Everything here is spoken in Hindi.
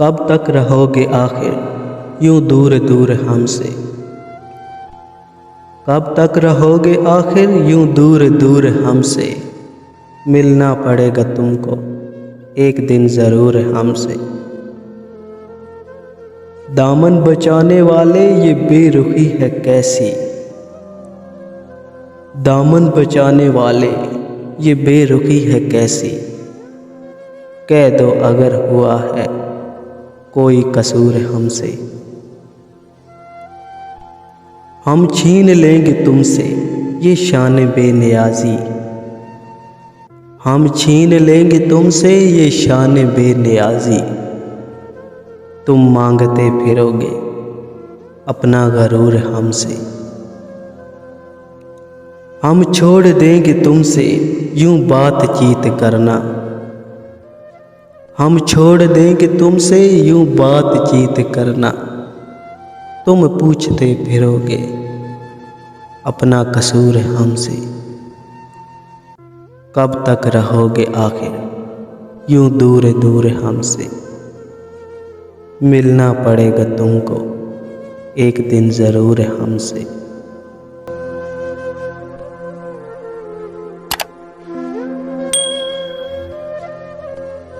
कब तक रहोगे आखिर यूं दूर दूर हमसे। कब तक रहोगे आखिर यूं दूर दूर हमसे। मिलना पड़ेगा तुमको एक दिन ज़रूर हमसे। दामन बचाने वाले ये बेरुखी है कैसी। दामन बचाने वाले ये बेरुखी है कैसी। कह दो अगर हुआ है कोई कसूर हमसे। हम छीन लेंगे तुमसे ये शान बेनियाजी। हम छीन लेंगे तुमसे ये शान बेनियाजी। तुम मांगते फिरोगे अपना गरूर हमसे। हम छोड़ देंगे तुमसे यूं बातचीत करना। हम छोड़ देंगे तुमसे यूं बातचीत करना। तुम पूछते फिरोगे अपना कसूर हमसे। कब तक रहोगे आखिर यूं दूर दूर हमसे। मिलना पड़ेगा तुमको एक दिन ज़रूर हमसे।